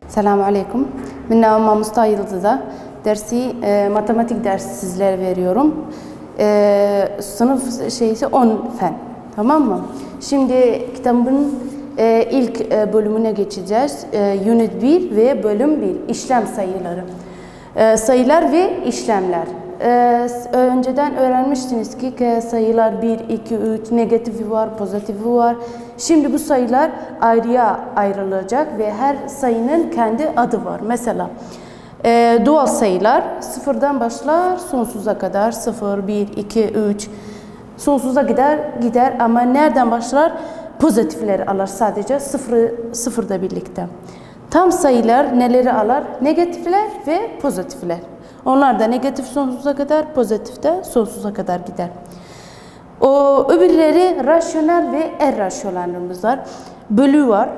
Selamun Aleyküm. Benim adım Mustafa Yıldız'a. Matematik dersi sizlere veriyorum. Sınıf şeysi 10 fen. Tamam mı? Şimdi kitabın ilk bölümüne geçeceğiz. Unit 1 ve bölüm 1. İşlem sayıları. Sayılar ve işlemler. Önceden öğrenmiştiniz ki sayılar 1, 2, 3, negatifi var, pozitifi var. Şimdi bu sayılar ayrıya ayrılacak ve her sayının kendi adı var. Mesela doğal sayılar sıfırdan başlar sonsuza kadar. 0, 1, 2, 3 sonsuza gider ama nereden başlar? Pozitifleri alır sadece sıfırda birlikte. Tam sayılar neleri alır? Negatifler ve pozitifler. Onlar da negatif sonsuza kadar, pozitif de sonsuza kadar gider. Öbürleri rasyonel ve irrasyonelimiz var. Bölü var.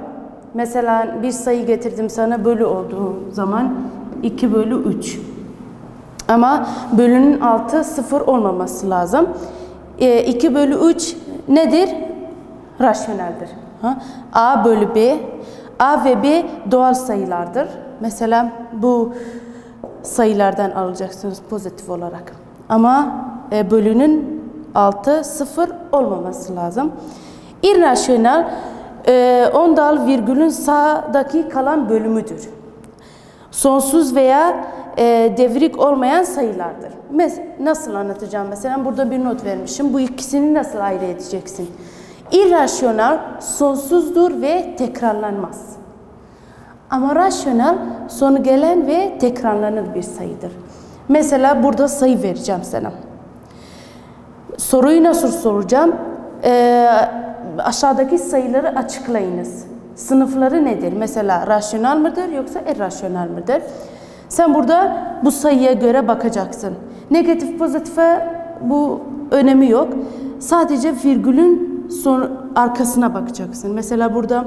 Mesela bir sayı getirdim sana, bölü olduğu zaman 2 bölü 3. Ama bölünün altı 0 olmaması lazım. 2 bölü 3 nedir? Rasyoneldir. A bölü B. A ve B doğal sayılardır. Mesela bu sayılardan alacaksınız pozitif olarak. Ama bölünün altı 0 olmaması lazım. İrrasyonel, ondal virgülün sağdaki kalan bölümüdür. Sonsuz veya devrik olmayan sayılardır. Nasıl anlatacağım? Mesela burada bir not vermişim. Bu ikisini nasıl ayrı edeceksin? İrrasyonel sonsuzdur ve tekrarlanmaz. Ama rasyonel sonu gelen ve tekrarlanır bir sayıdır. Mesela burada sayı vereceğim sana. Soruyu nasıl soracağım? Aşağıdaki sayıları açıklayınız. Sınıfları nedir? Mesela rasyonel midir yoksa irrasyonel midir? Sen burada bu sayıya göre bakacaksın. Negatif, pozitife bu önemi yok. Sadece virgülün arkasına bakacaksın. Mesela burada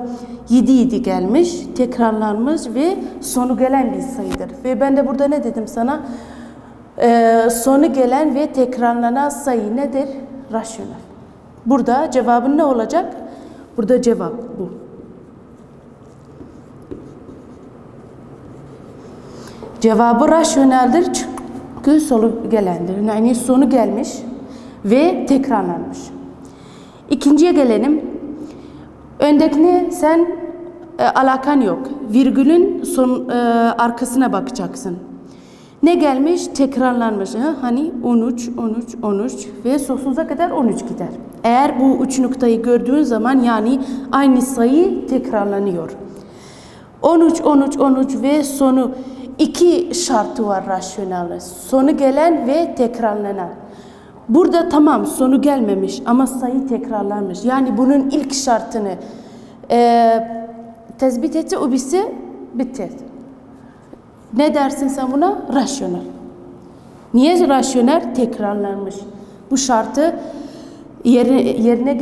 7 gelmiş, tekrarlanmış ve sonu gelen bir sayıdır. Ve ben de burada ne dedim sana? Sonu gelen ve tekrarlanan sayı nedir? Rasyonel. Burada cevabın ne olacak? Burada cevap bu. Cevabı rasyoneldir çünkü sonu gelendir. Yani sonu gelmiş ve tekrarlanmış. İkinciye gelelim. Öndekine sen alakan yok. Virgülün arkasına bakacaksın. Ne gelmiş? Tekrarlanmış. Hani 13, 13, 13 ve sonsuza kadar 13 gider. Eğer bu 3 noktayı gördüğün zaman yani aynı sayı tekrarlanıyor. 13, 13, 13 ve sonu 2 şartı var rasyonel. Sonu gelen ve tekrarlanan. Burada tamam sonu gelmemiş ama sayı tekrarlanmış. Yani bunun ilk şartını tespit etti, o bitti. Ne dersin sen buna? Rasyonel. Niye rasyonel? Tekrarlanmış. Bu şartı yerine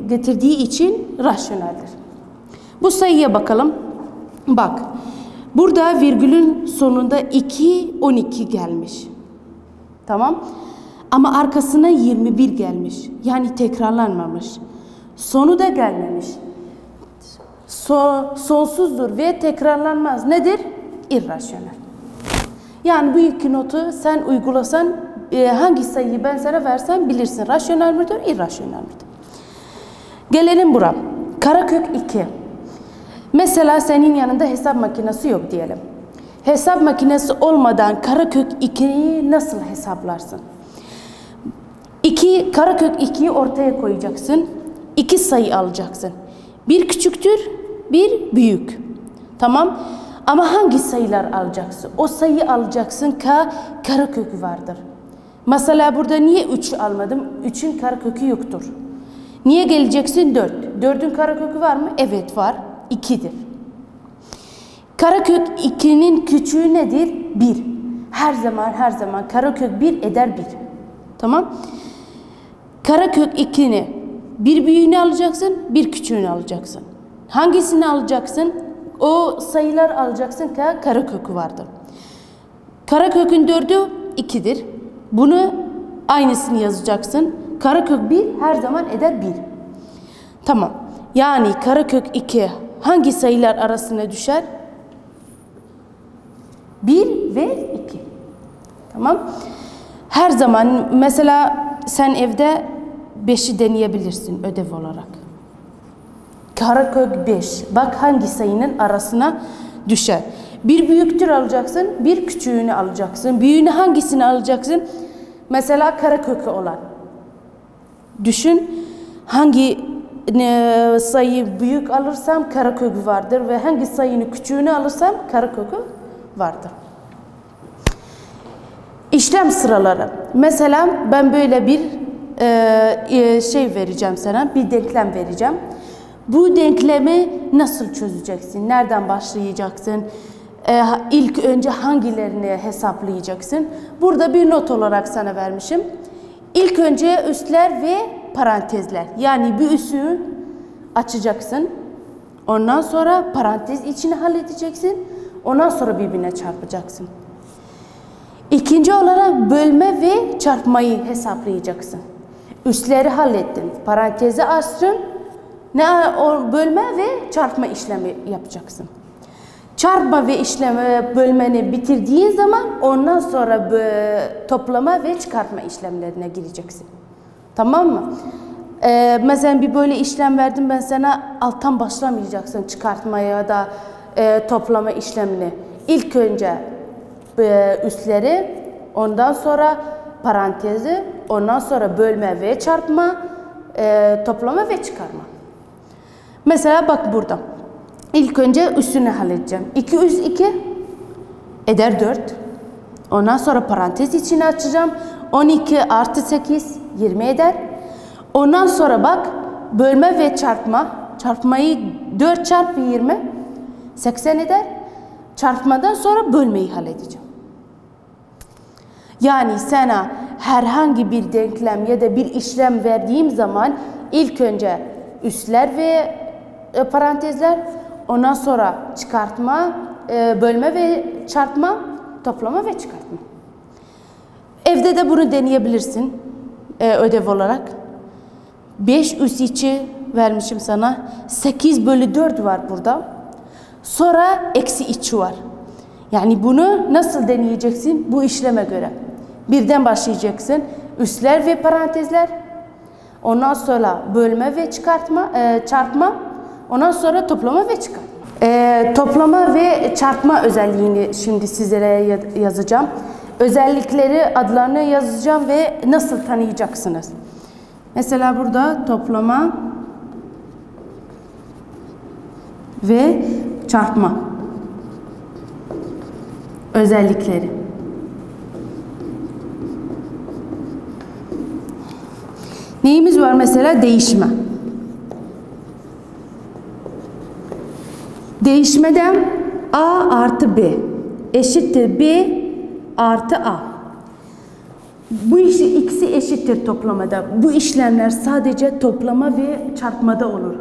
getirdiği için rasyoneldir. Bu sayıya bakalım. Bak. Burada virgülün sonunda 2, 12 gelmiş. Tamam. Ama arkasına 21 gelmiş. Yani tekrarlanmamış. Sonu da gelmemiş. Sonsuzdur ve tekrarlanmaz. Nedir? İrrasyonel. Yani bu iki notu sen uygulasan hangi sayıyı ben sana versem bilirsin. Rasyonel midir, irrasyonel midir? Gelelim buraya. Karekök 2. Mesela senin yanında hesap makinesi yok diyelim. Hesap makinesi olmadan karekök 2'yi nasıl hesaplarsın? Karekök 2'yi ortaya koyacaksın. 2 sayı alacaksın. Bir küçüktür, bir büyük. Tamam. Ama hangi sayılar alacaksın? O sayıyı alacaksın ki karekökü vardır. Mesela burada niye 3 almadım? 3'ün karekökü yoktur. Niye geleceksin? 4. 4'ün karekökü var mı? Evet var. 2'dir. Karekök 2'nin küçüğü nedir? 1. Her zaman karekök 1 eder 1. Tamam. Karekök 2'ni bir büyüğünü alacaksın, bir küçüğünü alacaksın. Hangisini alacaksın? O sayılar alacaksın ki karekökü vardır. Karekökün 4'ü 2'dir. Bunu aynısını yazacaksın. Karekök 1 her zaman eder 1. Tamam. Yani karekök 2 hangi sayılar arasına düşer? 1 ve 2. Tamam. Her zaman mesela sen evde 5'i deneyebilirsin ödev olarak. Karekök 5. Bak hangi sayının arasına düşer. Bir büyüktür alacaksın, bir küçüğünü alacaksın. Büyüğünü hangisini alacaksın? Mesela karekökü olan. Düşün, hangi sayıyı büyük alırsam karekökü vardır ve hangi sayının küçüğünü alırsam karekökü vardır. İşlem sıraları. Mesela ben böyle bir şey vereceğim sana, bir denklem vereceğim. Bu denklemi nasıl çözeceksin? Nereden başlayacaksın? İlk önce hangilerini hesaplayacaksın? Burada bir not olarak sana vermişim. İlk önce üsler ve parantezler. Yani bir üssü açacaksın. Ondan sonra parantez içini halledeceksin. Ondan sonra birbirine çarpacaksın. İkinci olarak bölme ve çarpmayı hesaplayacaksın. Üsleri hallettin. Parantezi açtın. Bölme ve çarpma işlemi yapacaksın. Çarpma ve bölmeni bitirdiğin zaman ondan sonra toplama ve çıkartma işlemlerine gireceksin. Tamam mı? Mesela bir böyle işlem verdim ben sana, alttan başlamayacaksın çıkartmaya da toplama işlemini. İlk önce üsleri, ondan sonra parantezi, ondan sonra bölme ve çarpma, toplama ve çıkarma. Mesela bak burada. İlk önce üssünü halledeceğim. 2 üs 2 eder 4. Ondan sonra parantez içini açacağım. 12 artı 8 20 eder. Ondan sonra bak bölme ve çarpma. Çarpmayı 4 çarpı 20 80 eder. Çarpmadan sonra bölmeyi halledeceğim. Yani sana herhangi bir denklem ya da bir işlem verdiğim zaman ilk önce üsler ve parantezler, ondan sonra çıkartma, bölme ve çarpma, toplama ve çıkartma. Evde de bunu deneyebilirsin ödev olarak. 5 üs içi vermişim sana. 8 bölü 4 var burada. Sonra eksi içi var. Yani bunu nasıl deneyeceksin? Bu işleme göre. Birden başlayacaksın. Üsler ve parantezler. Ondan sonra bölme ve çarpma. Ondan sonra toplama ve çıkartma. Toplama ve çarpma özelliğini şimdi sizlere yazacağım. Özellikleri, adlarını yazacağım ve nasıl tanıyacaksınız? Mesela burada toplama ve çarpma özellikleri. Neyimiz var mesela? Değişme. Değişmeden A artı B eşittir B artı A. Bu ikisi eşittir toplamada. Bu işlemler sadece toplama ve çarpmada olur.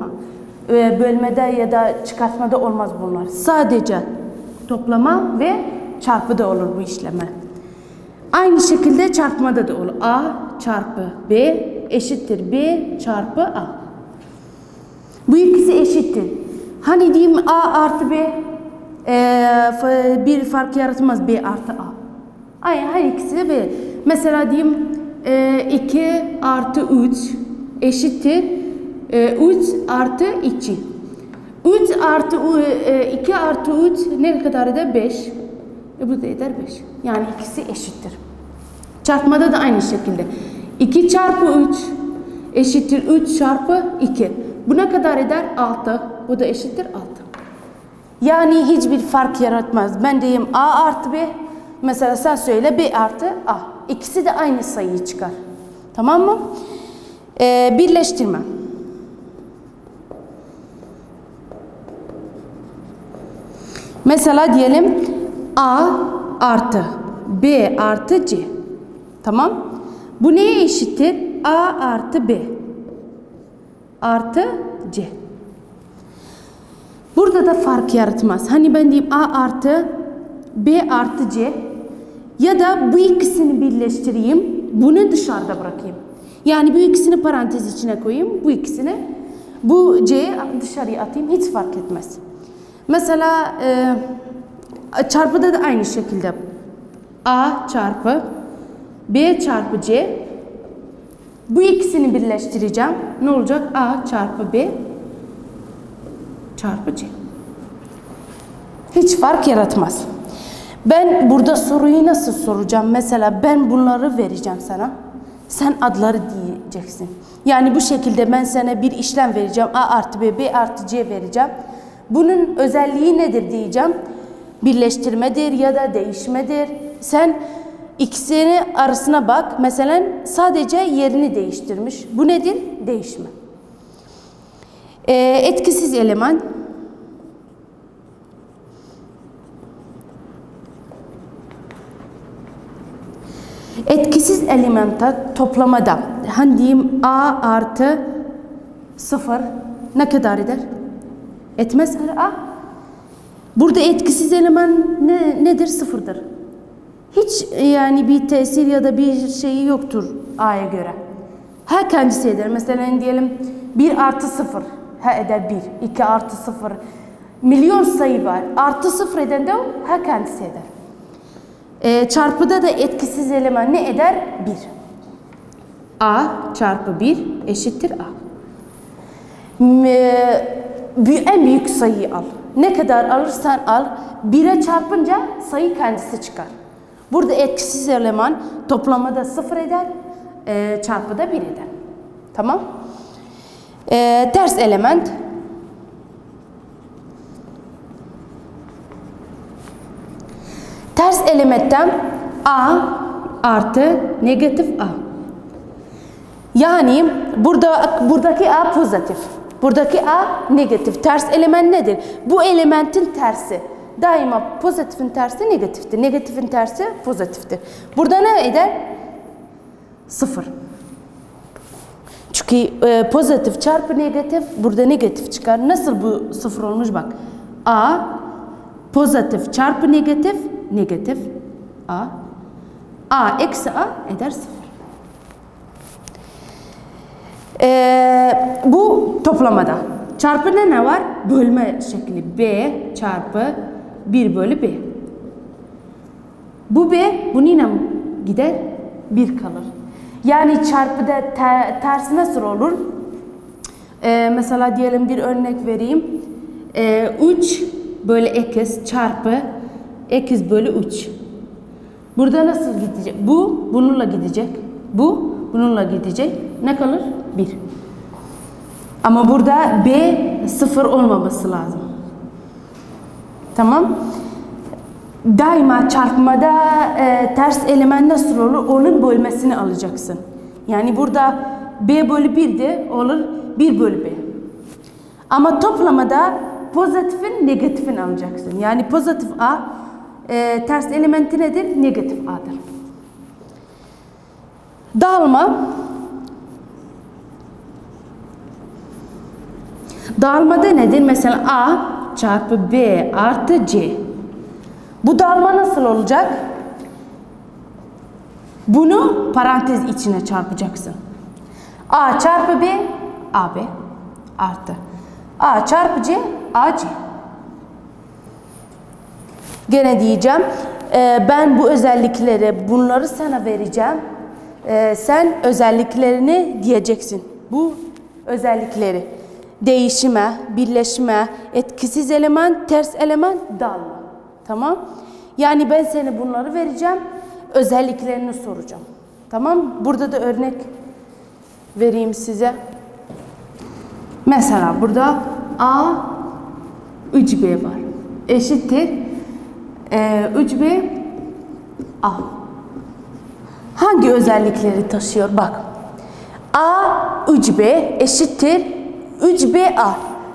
Bölmede ya da çıkartmada olmaz bunlar. Sadece toplama ve çarpıda olur bu işlemler. Aynı şekilde çarpmada da olur. A çarpı B eşittir B çarpı A. Bu ikisi eşittir. Hani diyeyim A artı B bir fark yaratmaz B artı A. Her ikisi de B. Mesela diyeyim 2 artı 3 eşittir 3 artı 2. 3 artı 2 artı 3 ne kadar eder? 5. Bu da eder 5. Yani ikisi eşittir. Çarpmada da aynı şekilde. 2 çarpı 3 eşittir 3 çarpı 2. Bu ne kadar eder? 6. Bu da eşittir 6. Yani hiçbir fark yaratmaz. Ben diyeyim A artı B. Mesela sen söyle B artı A. İkisi de aynı sayıyı çıkar. Tamam mı? Birleştirme. Mesela diyelim A artı B artı C. Tamam. Bu neye eşittir? A artı B artı C. Burada da fark yaratmaz. Hani ben diyeyim A artı B artı C ya da bu ikisini birleştireyim, bunu dışarıda bırakayım. Yani bu ikisini parantez içine koyayım, bu ikisini, bu C'yi dışarıya atayım, hiç fark etmez. Mesela çarpıda da aynı şekilde A çarpı B çarpı C, bu ikisini birleştireceğim. Ne olacak? A çarpı B çarpı C. Hiç fark yaratmaz. Ben burada soruyu nasıl soracağım? Mesela ben bunları vereceğim sana. Sen adları diyeceksin. Yani bu şekilde ben sana bir işlem vereceğim. A artı B, B artı C vereceğim. Bunun özelliği nedir diyeceğim. Birleştirmedir ya da değişmedir. Sen ikisinin arasına bak. Mesela sadece yerini değiştirmiş. Bu nedir? Değişme. Etkisiz eleman. Etkisiz elementa toplamada hani diyeyim A artı 0 ne kadar eder? Etmez A. Burada etkisiz eleman nedir? Sıfırdır. Hiç yani bir tesir ya da bir şeyi yoktur A'ya göre. Ha kendisi eder. Mesela diyelim 1 artı 0 ha eder 1. 2 artı 0. Milyon sayı var. Artı 0 eden de ha kendisi eder. Çarpıda da etkisiz eleman ne eder? 1. A çarpı 1 eşittir A. En büyük sayıyı al. Ne kadar alırsan al, 1'e çarpınca sayı kendisi çıkar. Burada etkisiz eleman toplamada 0 eder, çarpıda 1 eder. Tamam? Ters element. Ters elementten A artı negatif A. Yani buradaki A pozitif. Buradaki A negatif. Ters element nedir? Bu elementin tersi. Daima pozitifin tersi negatiftir. Negatifin tersi pozitiftir. Burada ne eder? 0. Çünkü pozitif çarpı negatif burada negatif çıkar. Nasıl bu 0 olmuş bak. A pozitif çarpı negatif negatif A. A eksi A eder 0. Bu toplamada. Çarpıda ne var? Bölme şekli. B çarpı 1 bölü B. Bu B bununla gider 1 kalır. Yani çarpıda tersi nasıl olur? Mesela diyelim bir örnek vereyim. 3 bölü ekiz çarpı ekiz bölü 3. Burada nasıl gidecek? Bu bununla gidecek. Bu bununla gidecek. Ne kalır? 1. Ama burada B 0 olmaması lazım. Tamam. Daima çarpmada ters element nasıl olur? Onun bölmesini alacaksın. Yani burada B bölü 1 de olur 1 bölü B. Ama toplamada pozitifin negatifini alacaksın. Yani pozitif A ters elementi nedir? Negatif A'dır. Dağılma. Dağılmada nedir? Mesela A çarpı B artı C. Bu dağılma nasıl olacak? Bunu parantez içine çarpacaksın. A çarpı B, AB artı A çarpı C, AC. Gene diyeceğim, ben bu özellikleri, bunları sana vereceğim. Sen özelliklerini diyeceksin. Bu özellikleri. Değişime, birleşme, etkisiz eleman, ters eleman, dağılma. Tamam? Yani ben sana bunları vereceğim. Özelliklerini soracağım. Tamam? Burada da örnek vereyim size. Mesela burada A 3B var. Eşittir 3B A. Hangi özellikleri taşıyor? Bak. A 3B eşittir 3BA.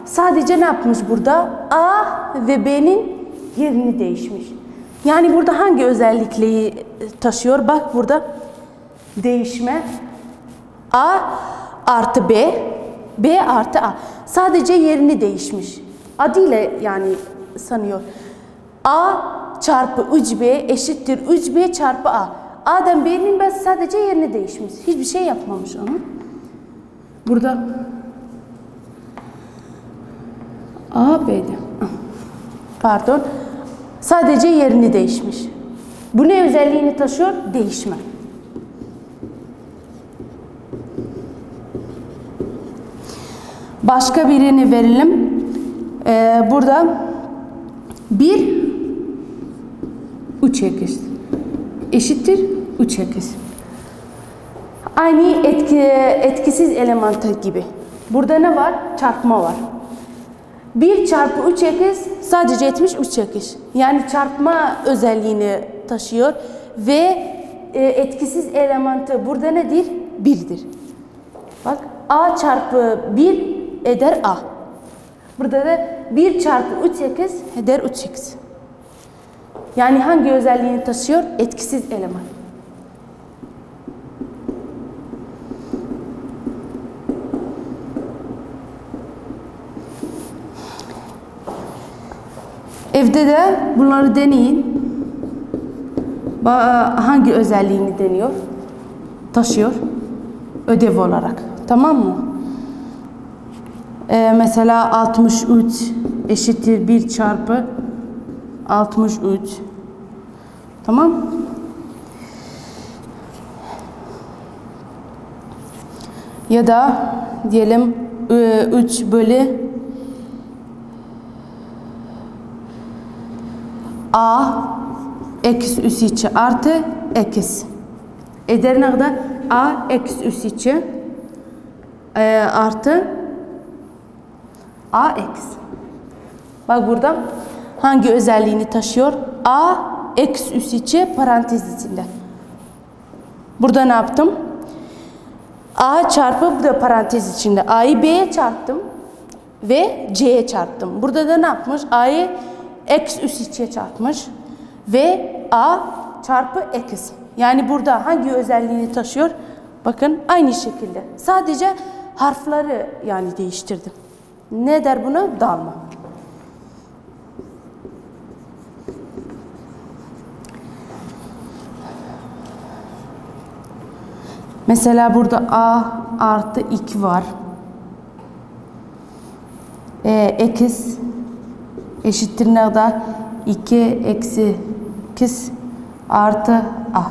Sadece ne yapmış burada? A ve B'nin yerini değişmiş. Yani burada hangi özellikleri taşıyor? Bak burada değişme. A artı B, B artı A. Sadece yerini değişmiş. adıyla yani sanıyor. A çarpı 3B eşittir 3B çarpı A. A'dan B'nin bas sadece yerini değişmiş. Hiçbir şey yapmamış onu. Burada A B'de. Pardon. Sadece yerini değişmiş. Bu ne özelliğini taşıyor? Değişme. Başka birini verelim. Burada 1 3x eşittir 3x. Aynı etkisiz elemantı gibi. Burada ne var? Çarpma var. 1 çarpı 3x sadece etmiş 3x. Yani çarpma özelliğini taşıyor ve etkisiz elemantı burada nedir? 1'dir. Bak A çarpı 1 eder A. Burada da 1 çarpı 3x eder 3x. Yani hangi özelliğini taşıyor? Etkisiz eleman. Evde de bunları deneyin. Hangi özelliğini deniyor? Taşıyor. Ödev olarak. Tamam mı? Mesela 63 eşittir 1 çarpı 63. Tamam. Ya da diyelim 3 bölü A eksi üs içi artı eksi. Eder ne kadar? A eksi üs içi artı A eksi. Bak burada hangi özelliğini taşıyor? A eksi üs içi parantez içinde. Burada ne yaptım? A çarpı bu da parantez içinde. A'yı B'ye çarptım ve C'ye çarptım. Burada da ne yapmış? A'yı eksi üs içe çarpmış ve A çarpı eksi. Yani burada hangi özelliğini taşıyor? Bakın aynı şekilde. Sadece harfleri yani değiştirdim. Ne der buna? Dağılma. Mesela burada A artı 2 var. Eksi eşittir ne kadar? 2 eksi 2 artı A.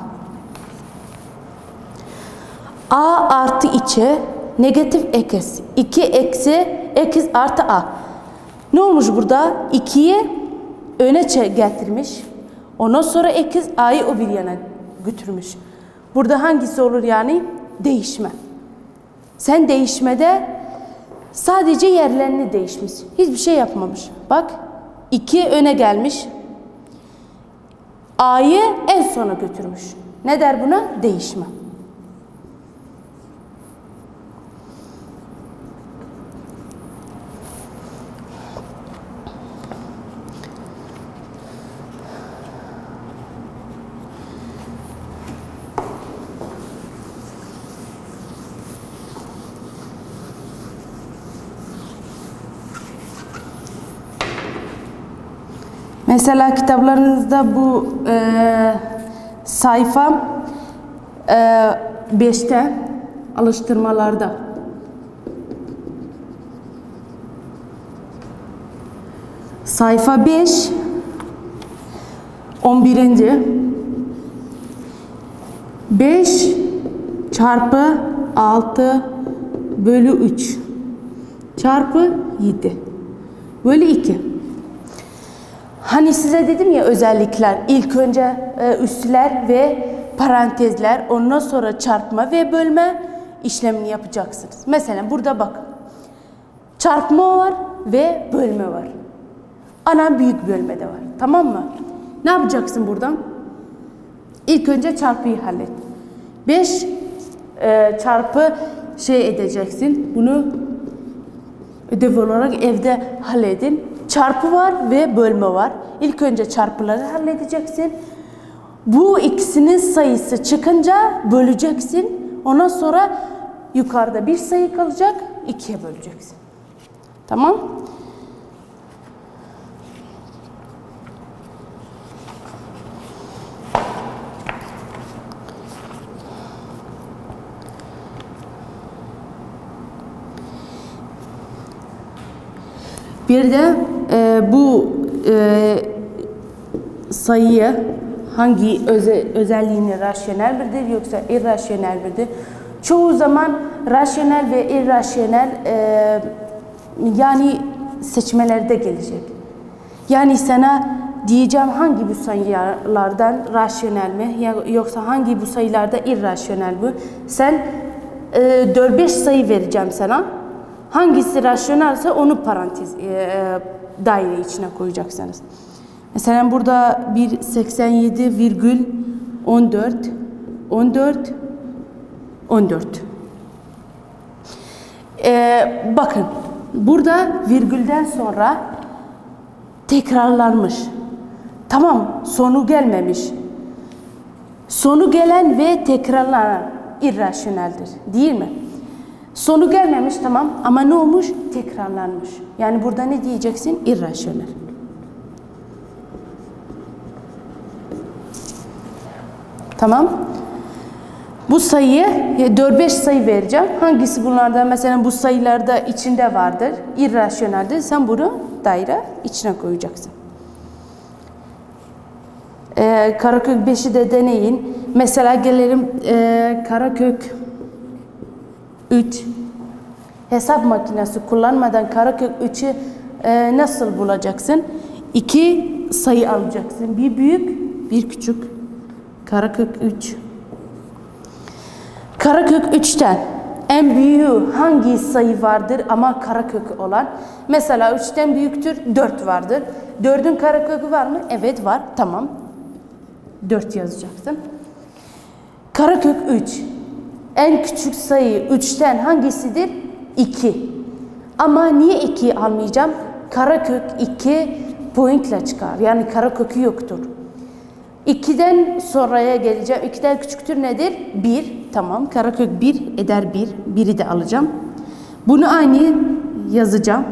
A artı içe negatif eksi. 2 eksi artı A. Ne olmuş burada? 2'yi öne getirmiş. Ondan sonra eksi A'yı o bir yana götürmüş. Burada hangisi olur yani? Değişme. Sen değişmede sadece yerlerini değişmiş. Hiçbir şey yapmamış. Bak 2 öne gelmiş. A'yı en sona götürmüş. Ne der buna? Değişme. Mesela kitaplarınızda bu sayfa 5'te alıştırmalarda sayfa 5 11. 5 çarpı 6 bölü 3 çarpı 7 bölü 2. Hani size dedim ya özellikler, ilk önce üsler ve parantezler, ondan sonra çarpma ve bölme işlemini yapacaksınız. Mesela burada bak, çarpma var ve bölme var. Ana büyük bölme de var, tamam mı? Ne yapacaksın buradan? İlk önce çarpıyı hallet. 5 çarpı edeceksin, bunu ödev olarak evde halledin. Çarpı var ve bölme var. İlk önce çarpıları halledeceksin. Bu ikisinin sayısı çıkınca böleceksin. Ondan sonra yukarıda bir sayı kalacak. 2'ye böleceksin. Tamam. Bir de bu sayıyı hangi özelliğini rasyonel birdir yoksa irrasyonel birdir? Çoğu zaman rasyonel ve irrasyonel yani seçmelerde gelecek. Yani sana diyeceğim hangi bu sayılardan rasyonel mi yoksa hangi bu sayılarda irrasyonel bu? Sen 4-5 sayı vereceğim sana. Hangisi rasyonelse onu parantez daire içine koyacaksınız. Mesela burada 187,14 bakın burada virgülden sonra tekrarlanmış. Tamam, sonu gelmemiş. Sonu gelen ve tekrarlanan irrasyoneldir, değil mi? Sonu gelmemiş tamam ama ne olmuş? Tekrarlanmış. Yani burada ne diyeceksin? İrrasyonel. Tamam. Bu sayıyı 4-5 sayı vereceğim. Hangisi bunlardan mesela bu sayılarda içinde vardır? İrrasyoneldir. Sen bunu daire içine koyacaksın. Karekök 5'i de deneyin. Mesela gelelim karekök 3. Hesap makinesi kullanmadan karekök 3'ü nasıl bulacaksın? 2 sayı alacaksın. Bir büyük, bir küçük. Karekök 3. Karekök 3'ten en büyüğü hangi sayı vardır ama karekök olan? Mesela 3'ten büyüktür 4 vardır. 4'ün karekökü var mı? Evet var. Tamam. 4 yazacaksın. Karekök 3. En küçük sayı 3'ten hangisidir? 2. Ama niye 2'yi almayacağım? Karekök 2 pointle çıkar. Yani karekökü yoktur. 2'den sonraya geleceğim. 2'den küçüktür nedir? 1. Tamam. Karekök 1 eder 1. 1'i de alacağım. Bunu aynı yazacağım.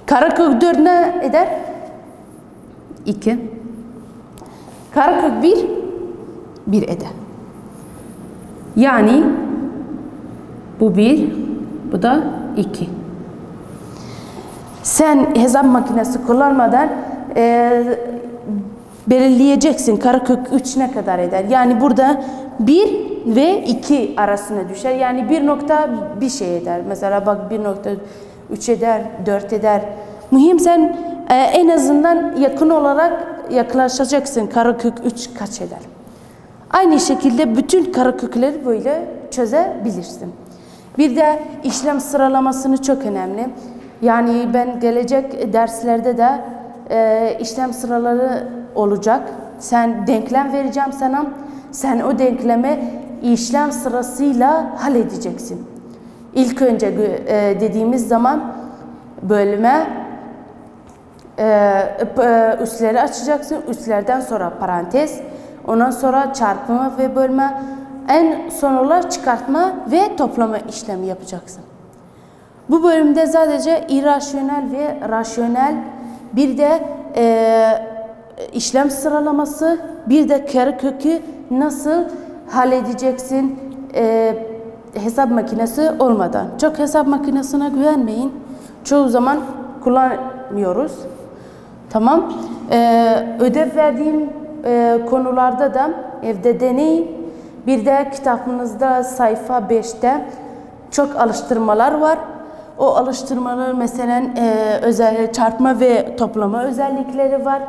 Karekök 4 ne eder? 2. Karekök 1 1 eder. Yani bu 1, bu da 2. Sen hesap makinesi kullanmadan belirleyeceksin karekök 3 ne kadar eder. Yani burada 1 ve 2 arasına düşer. Yani 1 nokta bir şey eder. Mesela bak 1,3 eder, 4 eder. Mühim sen en azından yakın olarak yaklaşacaksın. Karekök 3 kaç eder? Aynı şekilde bütün karekökleri böyle çözebilirsin. Bir de işlem sıralamasını çok önemli. Yani ben gelecek derslerde de işlem sıraları olacak. Sen denklem vereceğim sana. Sen o denklemi işlem sırasıyla halledeceksin. İlk önce dediğimiz zaman bölme üsleri açacaksın. Üslerden sonra parantez. Ondan sonra çarpma ve bölme. En son olarak çıkartma ve toplama işlemi yapacaksın. Bu bölümde sadece irrasyonel ve rasyonel, bir de işlem sıralaması, bir de karekökü nasıl halledeceksin hesap makinesi olmadan. Çok hesap makinesine güvenmeyin. Çoğu zaman kullanmıyoruz. Tamam. Ödev verdiğim konularda da evde deneyin. Bir de kitabınızda sayfa 5'te çok alıştırmalar var. O alıştırmalar mesela özel çarpma ve toplama özellikleri var.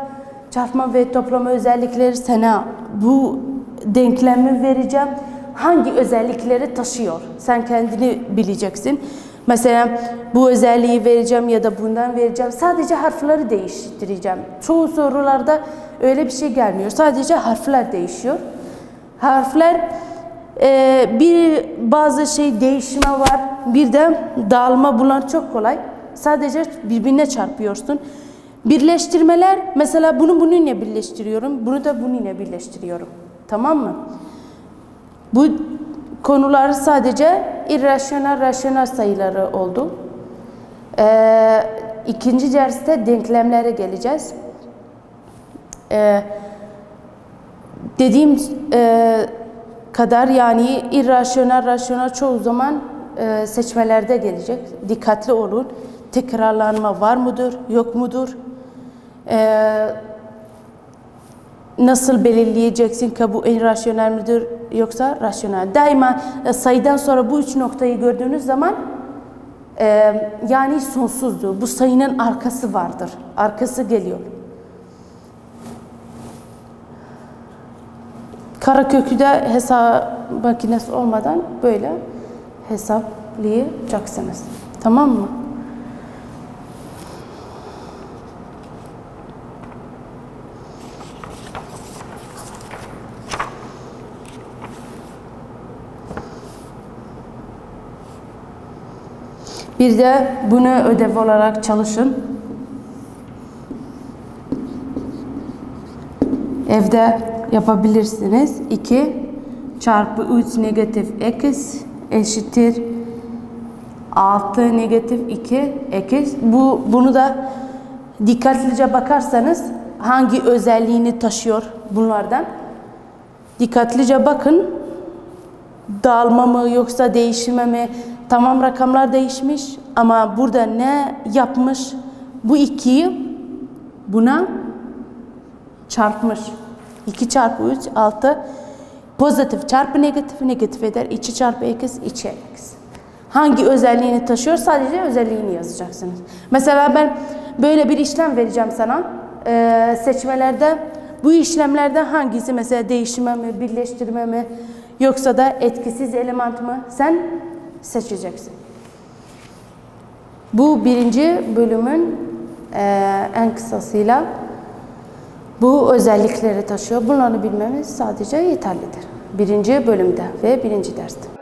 Çarpma ve toplama özellikleri sana bu denklemi vereceğim. Hangi özellikleri taşıyor? Sen kendini bileceksin. Mesela bu özelliği vereceğim ya da bundan vereceğim. Sadece harfleri değiştireceğim. Çoğu sorularda öyle bir şey gelmiyor. Sadece harfler değişiyor. Harfler bazı şey değişme var. Bir de dağılma, bunlar çok kolay. Sadece birbirine çarpıyorsun. Birleştirmeler, mesela bunu bununla birleştiriyorum. Bunu da bununla birleştiriyorum. Tamam mı? Bu konular sadece irrasyonel, rasyonel sayıları oldu. İkinci derste denklemlere geleceğiz. Dediğim kadar yani irrasyonel, rasyonel çoğu zaman seçmelerde gelecek. Dikkatli olun. tekrarlanma var mıdır, yok mudur? Nasıl belirleyeceksin ki bu irrasyonel midir yoksa rasyonel? Daima sayıdan sonra bu üç noktayı gördüğünüz zaman yani sonsuzdur. Bu sayının arkası vardır. Arkası geliyor. Karakökü'de hesap makinesi olmadan böyle hesaplayacaksınız. Tamam mı? Bir de bunu ödev olarak çalışın. Evde yapabilirsiniz. 2 çarpı 3 negatif x eşittir 6 negatif 2 x. Bunu da dikkatlice bakarsanız hangi özelliğini taşıyor bunlardan. Dikkatlice bakın. Dağılma mı yoksa değişime mi? Tamam, rakamlar değişmiş ama burada ne yapmış? Bu 2'yi buna çarpmış. 2 çarpı 3 6. Pozitif çarpı negatif negatif eder. 2 çarpı x 2x. Hangi özelliğini taşıyor? Sadece özelliğini yazacaksınız. Mesela ben böyle bir işlem vereceğim sana. Seçmelerde bu işlemlerden hangisi, mesela değişime mi, birleştirme mi yoksa da etkisiz element mı, sen seçeceksin. Bu birinci bölümün en kısasıyla bu özellikleri taşıyor. Bunları bilmemiz sadece yeterlidir. Birinci bölümde ve birinci derste.